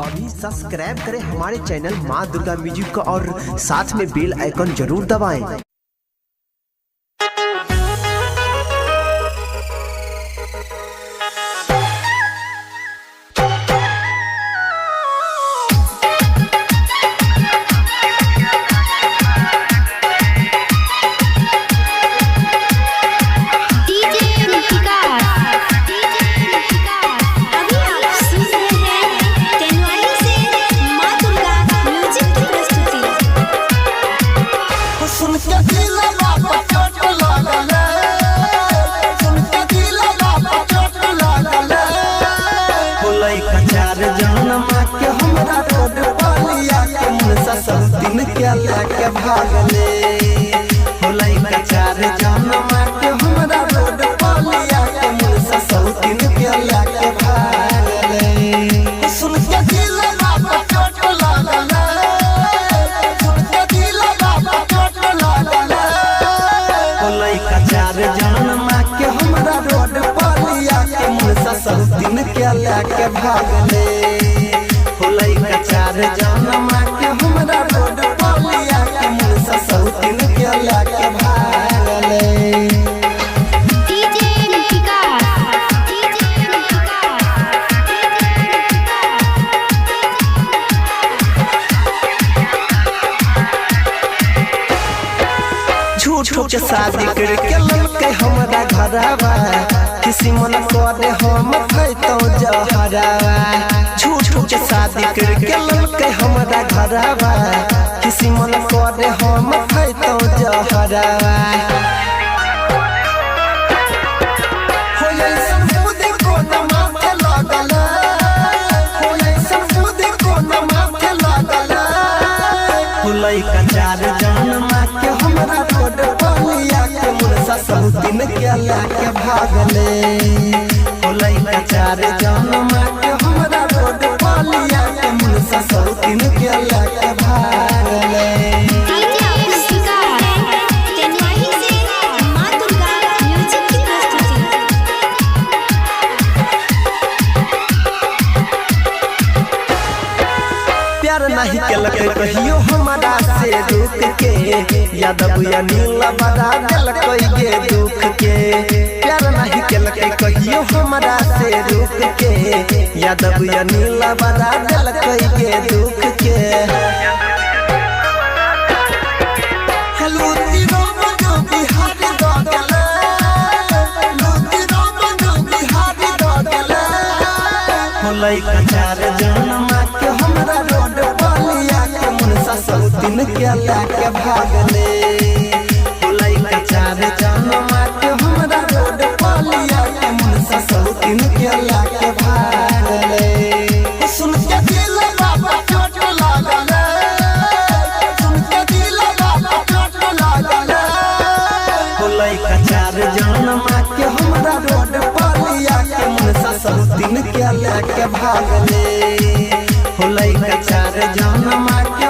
अभी सब्सक्राइब करें हमारे चैनल माँ दुर्गा म्यूजिक को और साथ में बेल आइकन जरूर दबाएं। क्या लेके भागले होलाई चार जन्म के हमरा रोड पालिया के मुसा सौतीन क्या लेके भागले सुन के दिल बाबा चोट लागले सुन के दिल बाबा चोट लागले होलाई चार जन्म के हमरा रोड पालिया के मुसा सौतीन क्या लेके भागले होलाई चार जन्म के हमरा रोड सौतीन के लेके भागले झूठो के शादी करके ललके हमरा घरवा किसी मन करे हम खैतो जहरवा झूठो के शादी करके ललके हमरा घरवा किसी मन करे हम खैतो जहरवा हो ऐसन बुद्धि को न माथे लागल हो ऐसन बुद्धि को न माथे लागल होलै चार जन्म के हमरा रोड पालिया के मुसा सौतीन के लेके भागले होलै चार जन्म के हमरा रोड पालिया के मुसा सौतीन के लेके भागले प्यार नहीं केलकै कहियो हमारा से रुक के यादव या नीला बड़ा दिलकै गे दुख के प्यार नहीं केलकै कहियो हमारा से रुक के यादव या नीला बड़ा दिलकै गे दुख के हेलो तीरो बनो बिहारी दो गले लो तीरो बनो बिहारी दो गले होलै चार जन्म के हमरा रोड पालिया के मुसा सौतीन के लेके भागले होलै चार जन्म के हमरा रोड पालिया के मुसा सौतीन के लेके भागले सुन के दिल बाबा चोट लागले सुन के दिल बाबा चोट लागले होलै चार जन्म के हमरा रोड पालिया के मुसा सौतीन के लेके भागले होलै चार जन्म के